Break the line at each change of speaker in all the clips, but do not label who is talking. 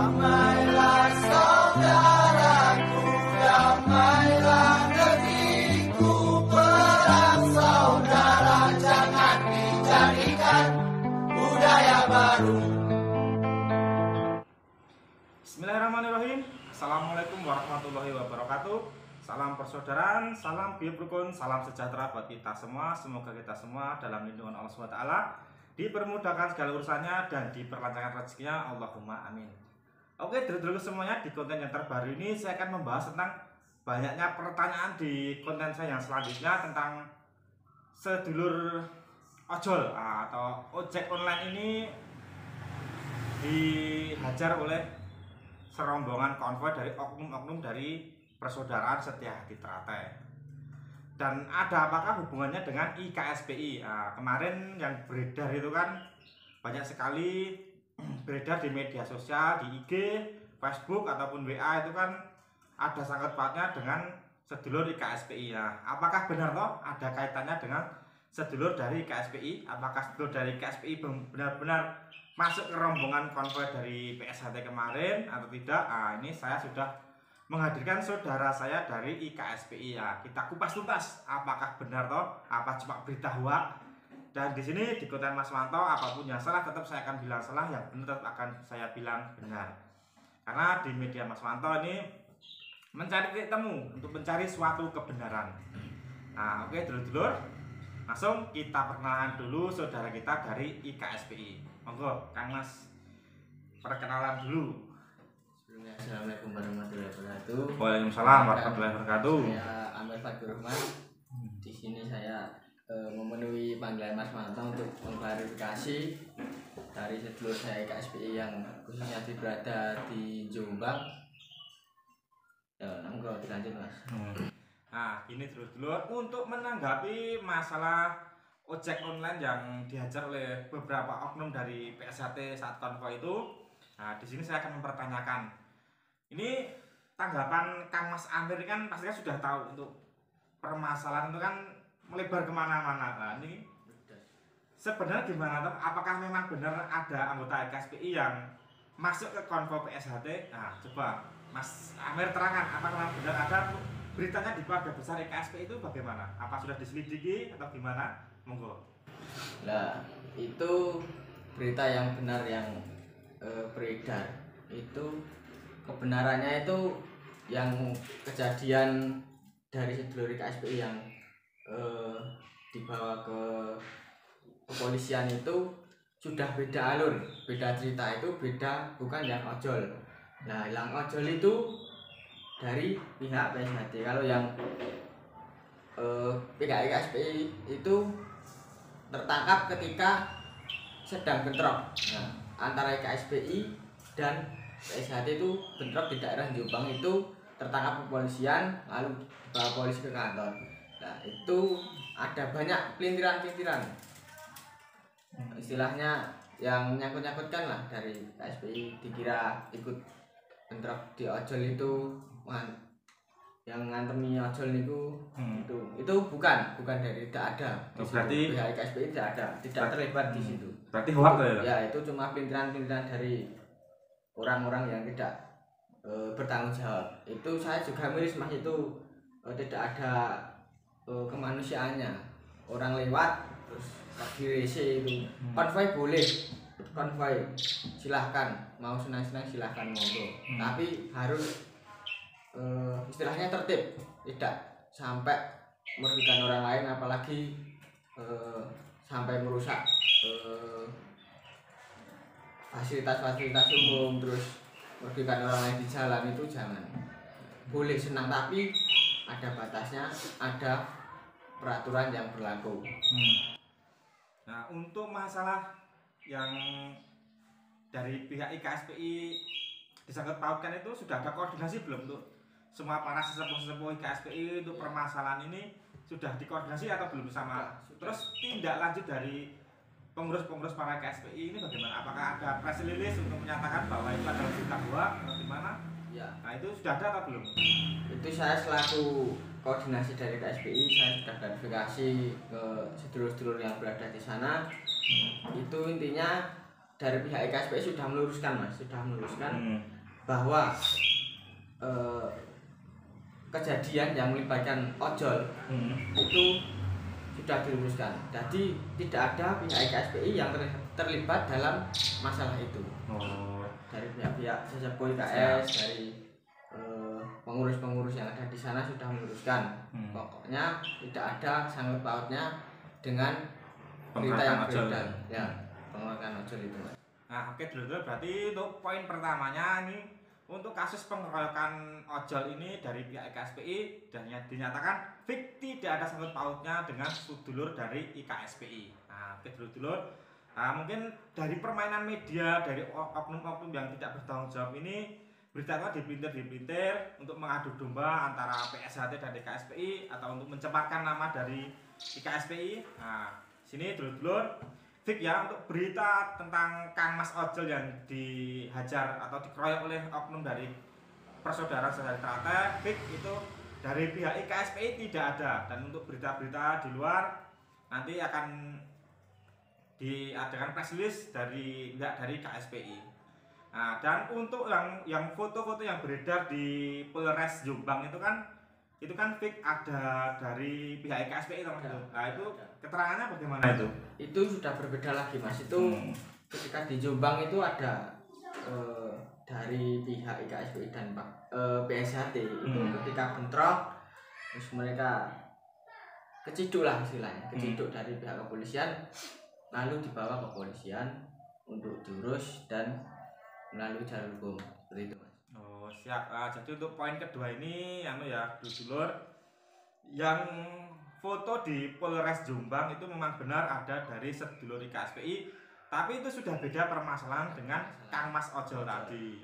Damailah saudaraku, damailah negeriku, perang saudara jangan dijadikan budaya baru.
Bismillahirrahmanirrahim. Assalamualaikum warahmatullahi wabarakatuh. Salam persaudaraan, salam biar rukun, salam sejahtera buat kita semua. Semoga kita semua dalam lindungan Allah SWT, dipermudahkan segala urusannya dan diperlancarkan rezekinya, Allahumma amin. Oke, dulu semuanya, di konten yang terbaru ini saya akan membahas tentang banyaknya pertanyaan di konten saya yang selanjutnya tentang sedulur ojol atau ojek online ini dihajar oleh serombongan konvoi dari oknum-oknum dari persaudaraan Setia Hati Teratai. Dan ada apakah hubungannya dengan IKSPI? Kemarin yang beredar itu kan banyak sekali beredar di media sosial, di IG, Facebook ataupun WA itu kan ada sangkut pautnya dengan sedulur IKSPI. Apakah benar toh ada kaitannya dengan sedulur dari IKSPI? Apakah sedulur dari IKSPI benar-benar masuk ke rombongan konvoi dari PSHT kemarin atau tidak? Ini saya sudah menghadirkan saudara saya dari IKSPI kita kupas tuntas apakah benar toh, apa cuma berita hoax. Dan di sini di konten Mas Wanto, apapun yang salah tetap saya akan bilang salah, yang benar tetap akan saya bilang benar. Karena di media Mas Wanto ini mencari titik temu untuk mencari suatu kebenaran. Oke dulur-dulur, langsung kita perkenalan dulu saudara kita dari IKSPI. Monggo Kang Mas, perkenalan dulu.
Assalamualaikum warahmatullahi wabarakatuh.
Waalaikumsalam warahmatullahi wabarakatuh.
Saya Amir Fatur Rahman. Di sini saya memenuhi panggilan Mas Mantang untuk mengklarifikasi dari sedulur saya IKSPI yang khususnya berada di Jombang. Nanggo dilanjut Mas.
Ini dulur-dulur, untuk menanggapi masalah ojek online yang dihajar oleh beberapa oknum dari PSHT saat konvoi itu, di sini saya akan mempertanyakan. Ini tanggapan Kang Mas Amir kan pastinya sudah tahu untuk permasalahan itu kan melebar kemana-mana. Ini sebenarnya gimana toh? Apakah memang benar ada anggota IKSPI yang masuk ke konvoi PSHT? Coba Mas Amir terangkan, apakah benar ada beritanya di keluarga besar IKSPI itu bagaimana? Apa sudah diselidiki atau gimana? Monggo.
Nah, itu berita yang benar yang beredar itu kebenarannya itu yang kejadian dari sedulur IKSPI yang dibawa ke kepolisian itu sudah beda alur, beda cerita, itu beda, bukan yang ojol. Nah, yang ojol itu dari pihak PSHT. Kalau yang pihak IKSPI itu tertangkap ketika sedang bentrok antara IKSPI dan PSHT itu bentrok di daerah Jombang, itu tertangkap kepolisian lalu dibawa polisi ke kantor. Nah, itu ada banyak pelintiran-pelintiran, istilahnya yang nyangkut-nyangkutkan lah dari KSPI, dikira ikut bentrok di ojol itu, yang ngantemi ojol itu bukan dari, tidak ada.
Berarti
pihak KSPI tidak terlibat di situ.
Berarti hoax ya?
Ya, itu cuma pelintiran-pelintiran dari orang-orang yang tidak bertanggung jawab. Itu saya juga miris Mas, itu tidak ada kemanusiaannya. Orang lewat terus lagi rese itu. Konvoi boleh, konvoi silahkan, mau senang-senang silahkan monggo. Tapi harus istilahnya tertib, tidak sampai merugikan orang lain, apalagi sampai merusak fasilitas-fasilitas umum, terus merugikan orang lain di jalan. Itu jangan. Boleh senang, tapi ada batasnya, ada peraturan yang berlaku.
Nah, untuk masalah yang dari pihak IKSPI disangkut pautkan itu sudah ada koordinasi belum untuk semua para sesepuh-sesepuh IKSPI untuk permasalahan ini? Sudah dikoordinasi atau belum sama? Terus tindak lanjut dari pengurus-pengurus para KSPI ini bagaimana? Apakah ada press release untuk menyatakan bahwa itu adalah berita hoax atau gimana?
Ya.
Nah, itu sudah ada atau belum?
Itu saya selaku koordinasi dari KSPI, saya sudah klarifikasi ke sedulur-sedulur yang berada di sana. Itu intinya dari pihak IKSPI sudah meluruskan Mas, bahwa kejadian yang melibatkan ojol itu sudah diluruskan. Jadi tidak ada pihak IKSPI yang terlibat dalam masalah itu. Dari pihak sesepuh IKS, dari pengurus-pengurus yang ada di sana sudah meluruskan. Pokoknya tidak ada sangkut pautnya dengan berita yang beredar. Ya, pengeroyokan ojol itu Mas.
Nah, oke dulu berarti untuk poin pertamanya ini untuk kasus pengeroyokan ojol ini dari pihak IKSPI dan dinyatakan fix tidak ada sangkut pautnya dengan sedulur dari IKSPI. Nah, oke dulu. Nah, mungkin dari permainan media dari oknum-oknum yang tidak bertanggung jawab ini berita itu dipelintir untuk mengadu domba antara PSHT dan IKSPI atau untuk mencemarkan nama dari IKSPI. Nah, sini dulur-dulur fix ya untuk berita tentang Kang Mas Ojol yang dihajar atau dikeroyok oleh oknum dari persaudaraan sehari Trate, fix itu dari pihak IKSPI tidak ada. Dan untuk berita-berita di luar nanti akan diadakan press release dari KSPI. Nah, dan untuk yang foto-foto yang beredar di Polres Jombang itu kan fix ada dari pihak IKSPI itu Mas. Nah, itu keterangannya bagaimana itu?
Itu sudah berbeda lagi Mas. Itu ketika di Jombang itu ada dari pihak IKSPI dan PSHT itu ketika bentrok terus mereka keciduk lah istilahnya, keciduk dari pihak kepolisian lalu dibawa ke kepolisian untuk diurus dan melalui jalur hukum seperti itu Mas.
Oh siap. Jadi untuk poin kedua ini dulur yang foto di Polres Jombang itu memang benar ada dari sedulur IKSPI, tapi itu sudah beda permasalahan dengan Kang Mas Ojol tadi.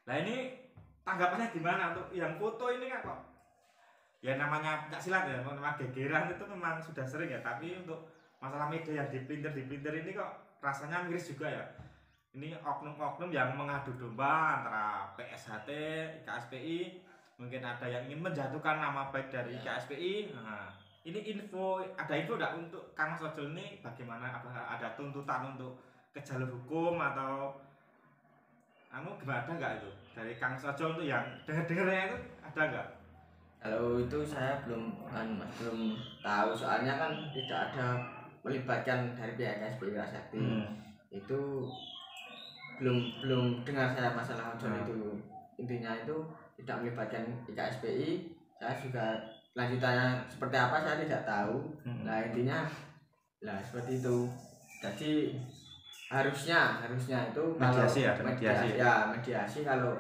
Nah ini tanggapannya gimana untuk yang foto ini kan kok ya namanya pencak silat ya, nama gegeran itu memang sudah sering ya, tapi untuk masalah media yang dipelintir ini kok rasanya miris juga ya. Ini oknum-oknum yang mengadu domba antara PSHT, IKSPI, mungkin ada yang ingin menjatuhkan nama baik dari IKSPI. Nah, ini ada info enggak untuk Kang Mas Ojol ini bagaimana? Apakah ada tuntutan untuk ke jalur hukum atau gimana, ada enggak itu dari Kang Mas Ojol itu yang dengar-dengarnya itu ada enggak?
Kalau itu saya belum tahu, soalnya kan tidak ada melibatkan dari pihak IKSPI Rasakti. Itu belum dengar saya masalah ojol itu. Intinya itu tidak melibatkan IKSPI. Saya juga lanjutannya seperti apa saya tidak tahu. Nah intinya seperti itu. Jadi harusnya itu mediasi kalau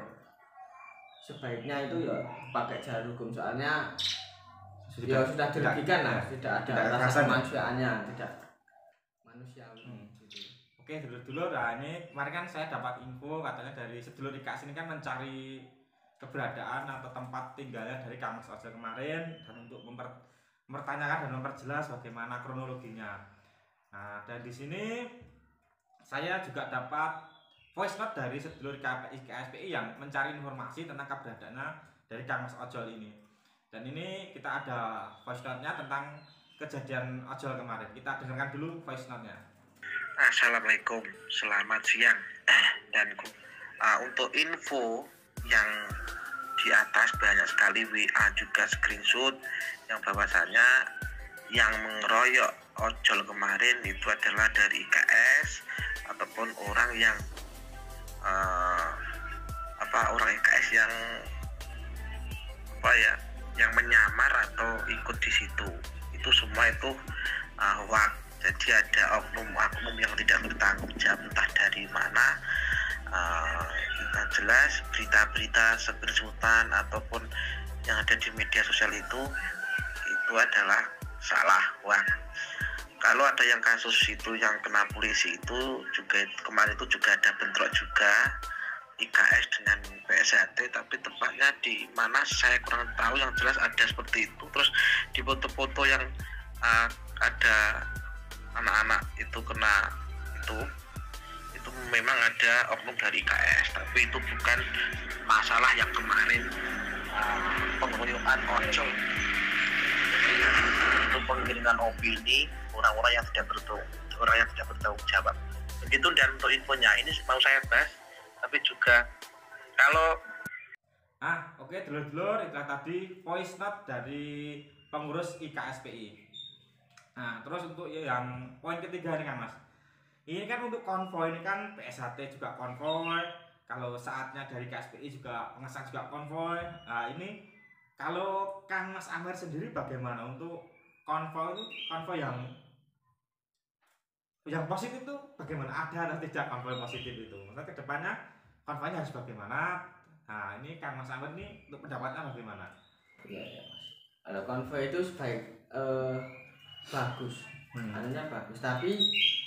sebaiknya itu ya pakai jalur hukum, soalnya sudah dirugikan lah, tidak ada rasa kemanusiaannya, tidak manusiawi.
Oke dulur-dulur, nah ini kemarin kan saya dapat info katanya dari sedulur IKS ini kan mencari keberadaan atau tempat tinggalnya dari Kang Mas Ojol kemarin dan untuk mempertanyakan dan memperjelas bagaimana kronologinya. Nah, dan di sini saya juga dapat voice note dari sedulur IKSPI yang mencari informasi tentang keberadaannya dari Kang Mas Ojol ini. Dan ini kita ada voice note-nya tentang kejadian ojol kemarin. Kita dengarkan dulu voice note-nya.
Assalamualaikum, selamat siang. Dan untuk info yang di atas banyak sekali WA juga screenshot yang bahwasanya yang mengeroyok ojol kemarin itu adalah dari IKS ataupun orang yang orang IKS yang menyamar atau ikut di situ. Itu semua itu hoax. Jadi ada oknum-oknum yang tidak bertanggung jawab entah dari mana. Yang jelas berita-berita screenshotan ataupun yang ada di media sosial itu adalah salah hoax. Kalau ada yang kasus itu yang kena polisi itu juga kemarin itu juga ada bentrok juga IKS dengan PSHT, tapi tepatnya di mana saya kurang tahu, yang jelas ada seperti itu. Terus di foto-foto yang ada anak-anak itu kena itu memang ada oknum dari IKS, tapi itu bukan masalah yang kemarin pengeroyokan ojol. Itu penggiringan opini orang-orang yang tidak bertanggung jawab. Begitu. Dan untuk infonya ini mau saya bahas, tapi juga kalau
Oke, dulur-dulur, itulah tadi voice note dari pengurus IKSPI. Nah, terus untuk yang poin ketiga nih Kang Mas. Ini kan untuk konvoy, ini kan PSHT juga konvoy. Kalau saatnya dari KSPI juga pengesahan juga konvoy. Nah, ini kalau Kang Mas Amir sendiri bagaimana untuk konvoy itu, konvoy yang positif itu bagaimana? Ada atau tidak konvoy positif itu? Maksudnya kedepannya konvoynya harus bagaimana? Nah, ini Kang Mas Amir nih untuk pendapatnya bagaimana?
Iya ya Mas. Kalau konvoy itu bagus, anunya bagus. Tapi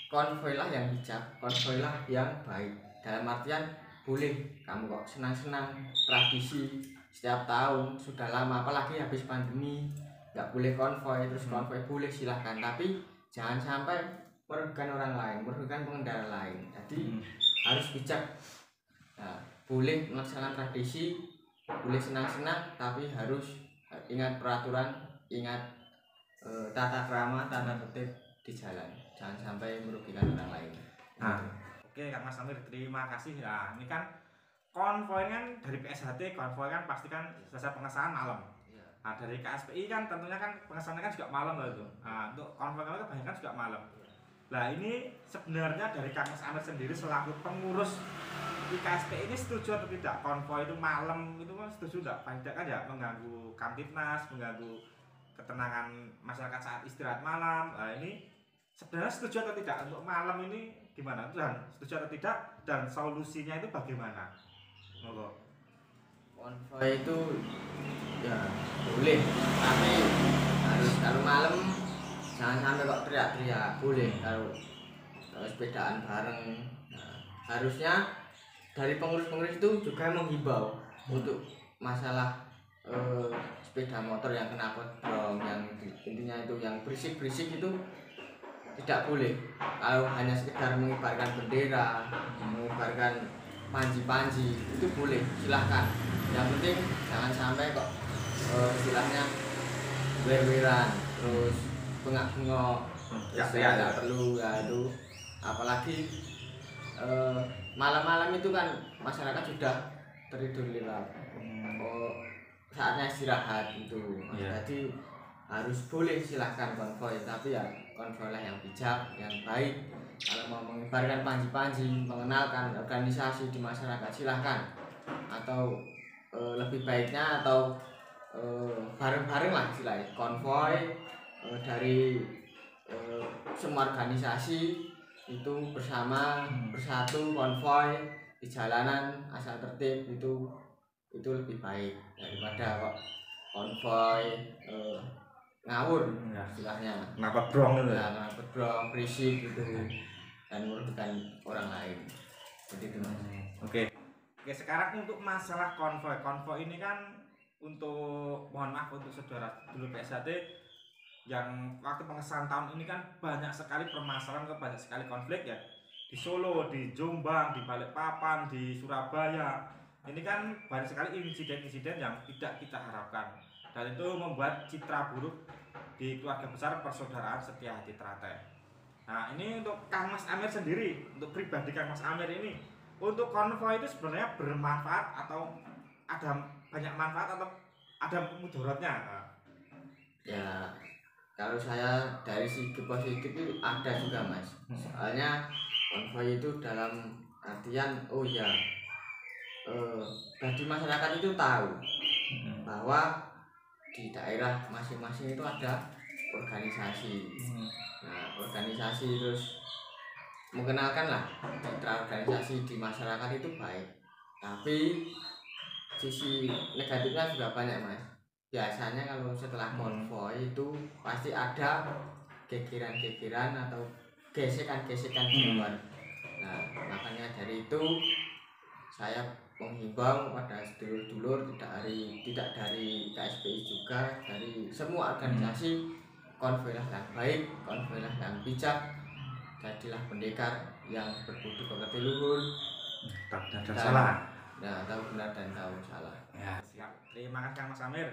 konvoy lah yang bijak, konvoy lah yang baik. Dalam artian boleh kamu kok senang-senang tradisi setiap tahun sudah lama, apalagi habis pandemi nggak boleh konvoy, terus konvoy boleh silahkan, tapi jangan sampai merugikan orang lain, merugikan pengendara lain. Jadi harus bijak. Nah, boleh melaksanakan tradisi, boleh senang-senang, tapi harus ingat peraturan, ingat tata krama, tata tertib di jalan, jangan sampai merugikan orang lain.
Oke Kang Mas Amir, terima kasih. Nah, ini kan konvoy kan dari PSHT, konvoy kan pasti kan selesai pengesahan malam. Nah, dari KSPI kan tentunya kan pengesahannya kan juga malam loh itu. Nah, untuk konvoy kan kebanyakan juga malam. Nah, ini sebenarnya dari Kang Mas Amir sendiri selaku pengurus IKSPI ini setuju atau tidak konvoy itu malam itu kan setuju tidak? Paling tidak kan ya mengganggu Kamtipnas, mengganggu ketenangan masyarakat saat istirahat malam. Nah, ini sebenarnya setuju atau tidak untuk malam ini gimana? Dan setuju atau tidak dan solusinya itu bagaimana? Monggo.
Konvoy itu ya boleh, tapi harus kalau malam jangan sampai kok teriak-teriak. Boleh kalau sepedaan bareng. Nah, harusnya dari pengurus-pengurus itu juga menghimbau untuk masalah sepeda motor yang kena potbrong, yang intinya itu yang berisik-berisik itu tidak boleh. Kalau hanya sekedar mengibarkan bendera, mengibarkan panji-panji itu boleh, silahkan. Yang penting jangan sampai kok istilahnya wer-weran, terus bengak-bengok, ya perlu ya itu. Apalagi malam-malam itu kan masyarakat sudah tertidur lelap, saatnya istirahat itu. Jadi harus boleh silahkan konvoy, tapi ya konvoy lah yang bijak, yang baik. Kalau mau mengibarkan panji-panji, mengenalkan organisasi di masyarakat silahkan, atau lebih baiknya atau bareng-bareng lah istilahnya konvoy dari semua organisasi itu bersama bersatu konvoy di jalanan asal tertib, itu lebih baik daripada kok konvoy ngawur istilahnya,
Kenapa brong itu?
Ya, kenapa brong, berisik gitu dan merugikan orang lain. Jadi itu Mas.
Oke, sekarang untuk masalah konvoy ini kan untuk mohon maaf untuk saudara dulu PSHT yang waktu pengesahan tahun ini kan banyak sekali permasalahan, banyak sekali konflik ya di Solo, di Jombang, di Balikpapan, di Surabaya. Ini kan banyak sekali insiden-insiden yang tidak kita harapkan dan itu membuat citra buruk di keluarga besar Persaudaraan Setia Hati Teratai. Nah, ini untuk Kang Mas Amir sendiri, untuk pribadi Kang Mas Amir ini, untuk konvoy itu sebenarnya bermanfaat atau ada banyak manfaat atau ada mudaratnya?
Ya, kalau saya dari segi positif itu ada juga Mas. Soalnya konvoy itu dalam artian bagi masyarakat itu tahu bahwa di daerah masing-masing itu ada organisasi. Nah, organisasi terus mengenalkan lah citra organisasi di masyarakat itu baik. Tapi sisi negatifnya juga banyak Mas. Biasanya kalau setelah konvoy itu pasti ada gegeran-gegeran atau gesekan-gesekan di luar. Nah, makanya dari itu saya menghimbau pada sedulur-dulur tidak dari KSPI juga, dari semua organisasi, konvoy lah yang baik, konvoy lah yang bijak, jadilah pendekar yang berbudi pekerti luhur,
Tahu benar dan salah.
Nah, tahu benar dan tahu salah.
Ya, siap. Terima kasih Kang Mas Amir.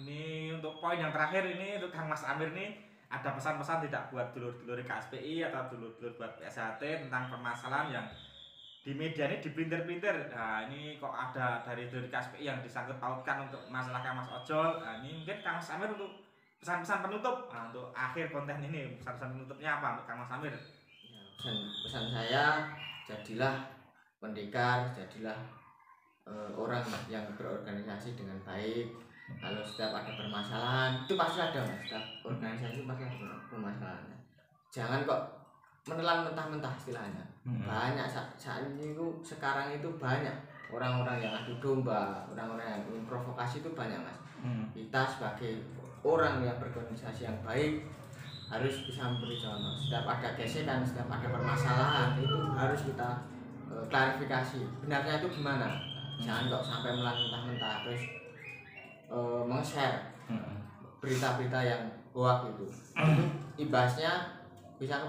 Ini untuk poin yang terakhir ini untuk Kang Mas Amir nih. ada pesan-pesan tidak buat dulur-dulur KSPI atau dulur-dulur buat PSHT tentang permasalahan yang di media ini diprinter-printer. Nah, ini kok ada dari KSPI yang disangkut pautkan untuk masalah Kang Mas Ojol. Nah, ini mungkin Kang Mas Amir untuk pesan-pesan penutup. Nah, untuk akhir konten ini pesan-pesan penutupnya apa untuk Kang Mas Amir?
Ya, pesan saya, jadilah pendekar, jadilah orang yang berorganisasi dengan baik. Kalau setiap ada permasalahan, itu pasti ada Mas, setiap organisasi pasti ada permasalahan. Jangan kok menelan mentah-mentah istilahnya. Banyak saat ini sekarang itu banyak orang-orang yang adu domba, orang-orang yang ingin provokasi itu banyak Mas. Kita sebagai orang yang berorganisasi yang baik harus bisa memberi contoh. Setiap ada gesekan, setiap ada permasalahan itu harus kita klarifikasi. Benarnya itu gimana? Jangan kok sampai menelan mentah-mentah terus meng-share berita-berita yang hoax itu. Imbasnya bisa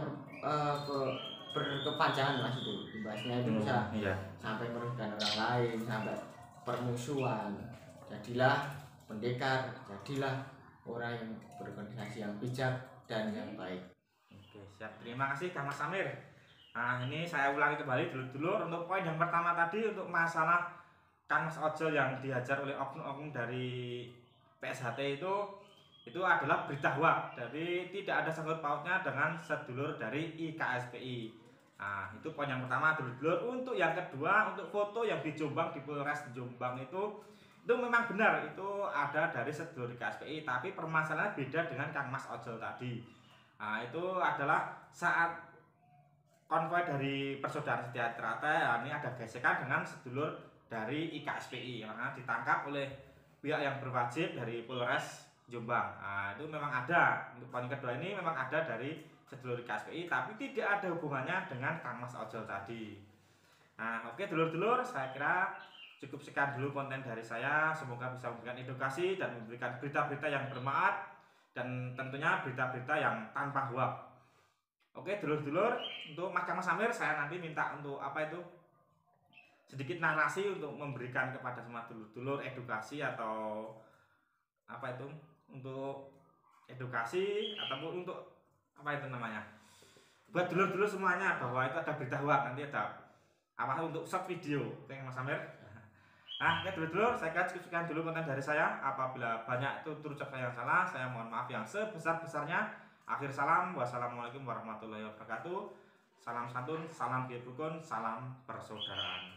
berkepanjangan Mas itu. Imbasnya itu bisa sampai merugikan orang lain, sampai permusuhan. Jadilah pendekar, jadilah orang yang berorganisasi yang bijak dan yang baik.
Oke, siap. Terima kasih Kang Mas Amir. Nah, ini saya ulangi kembali dulur-dulur untuk poin yang pertama tadi untuk masalah Kang Mas Ojol yang dihajar oleh oknum-oknum dari PSHT itu adalah berita hoax. Jadi tidak ada sangkut pautnya dengan sedulur dari IKSPI. Nah, itu poin yang pertama dulur-dulur. Untuk yang kedua, untuk foto yang di Jombang, di Polres Jombang itu memang benar itu ada dari sedulur IKSPI, tapi permasalahannya beda dengan Kang Mas Ojol tadi. Nah, itu adalah saat konvoi dari Persaudaraan Setia Trate, ini ada gesekan dengan sedulur dari IKSPI, karena ditangkap oleh pihak yang berwajib dari Polres Jombang. Nah, itu memang ada. Untuk poin kedua ini memang ada dari sedulur IKSPI, tapi tidak ada hubungannya dengan Kang Mas Ojol tadi. Nah, oke dulur-dulur, saya kira cukup sekian dulu konten dari saya. Semoga bisa memberikan edukasi dan memberikan berita-berita yang bermanfaat dan tentunya berita-berita yang tanpa hoax. Oke dulur-dulur, untuk Kang Mas Amir saya nanti minta untuk sedikit narasi untuk memberikan kepada semua dulur-dulur edukasi atau untuk edukasi ataupun untuk buat dulur-dulur semuanya bahwa itu ada berita hoax, nanti ada untuk short video. Oke Mas Amir. Nah, oke dulur-dulur, saya kira cukup sekian dulu konten dari saya. Apabila banyak tutur ucap saya yang salah, saya mohon maaf yang sebesar-besarnya. Akhir salam, wassalamualaikum warahmatullahi wabarakatuh. Salam santun, salam rukun, salam persaudaraan.